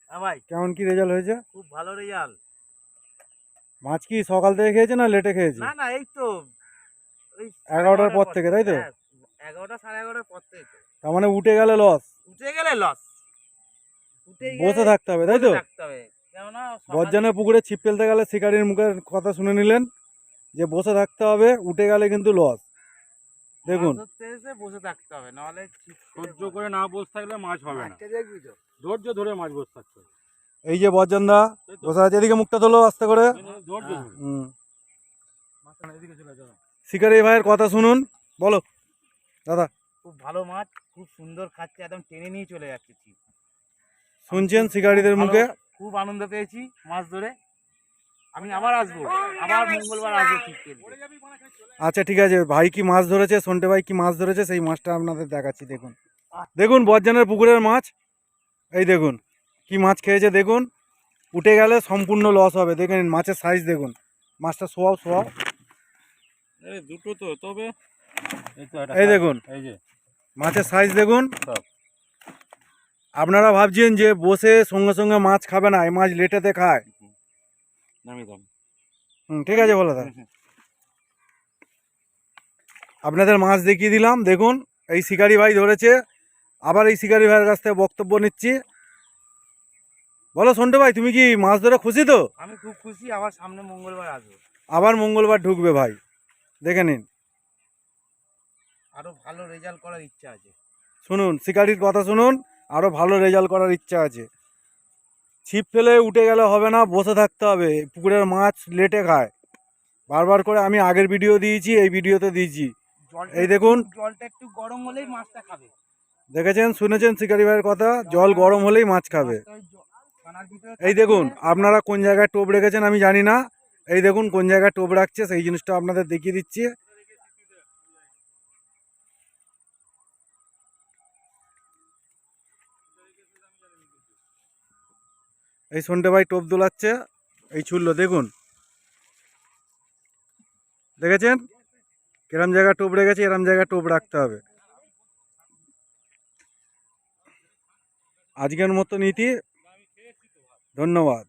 হ্যাঁ ভাই, কেমন কি রেজাল্ট হয়েছে? খুব ভালো রেজাল্ট। মাছ কি সকাল থেকে খেয়েছে না লেটে খেয়েছে? না এই তো ওই 11টার পর থেকে, তাই তো? হ্যাঁ, 11টা 11:30 পর থেকে তো। তার মানে উঠে গেলে লস। উঠে গেলে লস। উঠে বসে গেলে থাকতে হবে, তাই তো? বসে থাকতে হবে। কেননা বজ্জানের পুকুরে ছিপ ফেলতে গেলে শিকারির মুখের কথা শুনে নিলেন যে বসে থাকতে হবে, উঠে গেলে কিন্তু লস। দেখুন, মাছ ধরতে এসে বসে থাকতে হবে, নাহলে সহ্য করে না বসে থাকলে মাছ হবে না। ধৈর্য ধরে মাছ বসে থাকতে হবে। এই যে বজ্জানদা বসে আছে, এদিকে মুখটা তোলো আস্তে করে। ধৈর্য ধরে। এদিকে চলে যাও। শিকারি ভাইয়ের কথা শুনুন, বলো দাদা। খুব ভালো মাছ, খুব সুন্দর খাচ্ছে, একদম টেনে নিয়ে চলে যাচ্ছে ছিপ। শুনছেন শিকারীদের মুখে? খুব আনন্দ পেয়েছি মাছ ধরে। আমি আবার আসবো, আবার মঙ্গলবার আসবো ছিপ ফেলতে। আচ্ছা ঠিক আছে, ভাই কি মাছ ধরেছে, সন্টে ভাই কি মাছ ধরেছে সেই মাছটা আপনাদের দেখাচ্ছি। দেখুন দেখুন বজ্জানের পুকুরের মাছ, এই দেখুন কি মাছ খেয়েছে দেখুন। উঠে গেলে সম্পূর্ণ লস হবে। দেখেন মাছের সাইজ দেখুন, মাছটা শোয়াও। দুটো তো, তবে এই দেখুন এই যে মাছের সাইজ দেখুন। সব। আপনারা ভাবছেন যে বসে সঙ্গে সঙ্গে মাছ খাবে না, এই মাছ লেটেতে খায়। নামিয়ে দাও। ঠিক আছে বলো দাদা, আপনাদের মাছ দেখিয়ে দিলাম। দেখুন এই শিকারি ভাই ধরেছে, আবার এই শিকারি ভাইয়ের কাছ থেকে বক্তব্য নিচ্ছি। বলো সন্টে ভাই, তুমি কি মাছ ধরে খুশি তো? আমি খুব খুশি, আবার সামনে মঙ্গলবার আসবো। আবার মঙ্গলবার ঢুকবে ভাই, দেখে নিন। আরো ভালো রেজাল্ট করার ইচ্ছা আছে। শুনুন শিকারির কথা শুনুন, আরো ভালো রেজাল্ট করার ইচ্ছা আছে। ছিপ ফেলে উঠে গেলে হবে না, বসে থাকতে হবে। পুকুরের মাছ লেটে খায়। বারবার করে আমি আগের ভিডিও দিয়েছি, এই ভিডিওতে দিয়েছি। এই দেখুন, জলটা একটু গরম হলেই মাছটা খাবে। দেখেছেন শুনেছেন শিকারি ভাইয়ের কথা, জল গরম হলেই মাছ খাবে। এই দেখুন আপনারা কোন জায়গায় টোপ রেখেছেন আমি জানি না, এই দেখুন কোন জায়গায় টোপ রাখছে সেই জিনিসটা আপনাদের দেখিয়ে দিচ্ছি। এই সন্টে ভাই টোপ দোলাচ্ছে, এই ছুড়লো দেখুন, দেখেছেন কিরম জায়গায় টোপ রেখেছে, এরম জায়গায় টোপ রাখতে হবে। আজকের মতো নীতি, ধন্যবাদ।